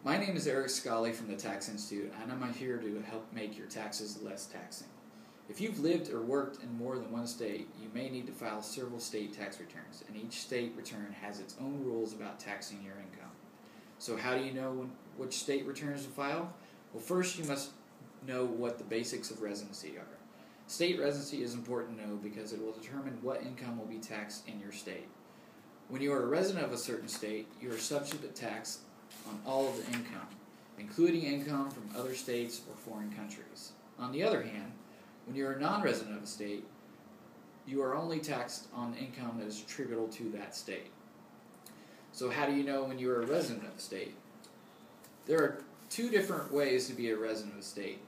My name is Eric Scully from the Tax Institute, and I'm here to help make your taxes less taxing. If you've lived or worked in more than one state, you may need to file several state tax returns, and each state return has its own rules about taxing your income. So how do you know which state returns to file? Well, first you must know what the basics of residency are. State residency is important to know because it will determine what income will be taxed in your state. When you are a resident of a certain state, you are subject to tax on all of the income, including income from other states or foreign countries. On the other hand, when you are a non-resident of a state, you are only taxed on income that is attributable to that state. So how do you know when you are a resident of a state? There are two different ways to be a resident of a state.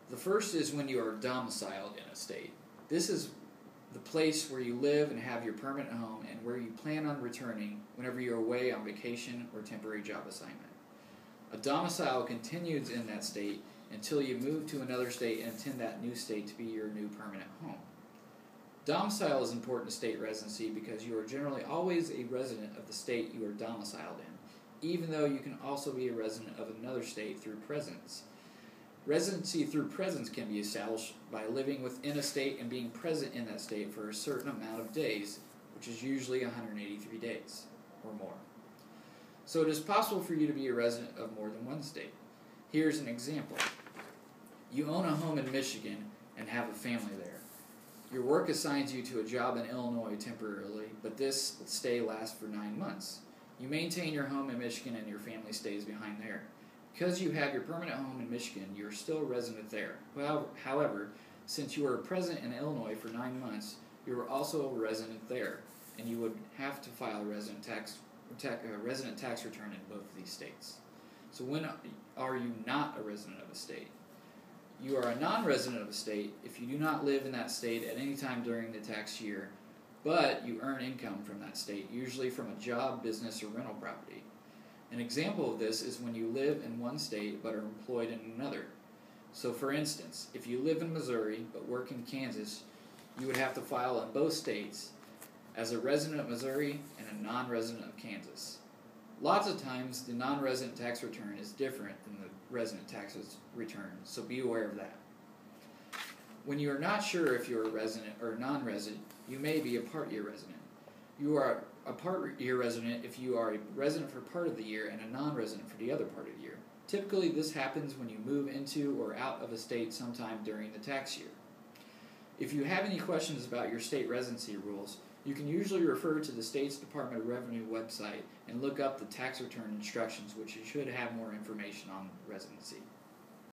The first is when you are domiciled in a state. This is the place where you live and have your permanent home and where you plan on returning whenever you're away on vacation or temporary job assignment. A domicile continues in that state until you move to another state and intend that new state to be your new permanent home. Domicile is important to state residency because you are generally always a resident of the state you are domiciled in, even though you can also be a resident of another state through presence. Residency through presence can be established by living within a state and being present in that state for a certain amount of days, which is usually 183 days or more. So it is possible for you to be a resident of more than one state. Here's an example. You own a home in Michigan and have a family there. Your work assigns you to a job in Illinois temporarily, but this stay lasts for 9 months. You maintain your home in Michigan and your family stays behind there. Because you have your permanent home in Michigan, you are still a resident there. However, since you are present in Illinois for 9 months, you are also a resident there, and you would have to file a resident tax return in both of these states. So when are you not a resident of a state? You are a non-resident of a state if you do not live in that state at any time during the tax year, but you earn income from that state, usually from a job, business, or rental property. An example of this is when you live in one state but are employed in another. So for instance, if you live in Missouri but work in Kansas, you would have to file in both states as a resident of Missouri and a non-resident of Kansas. Lots of times the non-resident tax return is different than the resident tax return, so be aware of that. When you are not sure if you are a resident or non-resident, you may be a part-year resident. You are a part-year resident if you are a resident for part of the year and a non-resident for the other part of the year. Typically, this happens when you move into or out of a state sometime during the tax year. If you have any questions about your state residency rules, you can usually refer to the state's Department of Revenue website and look up the tax return instructions, which you should have more information on residency.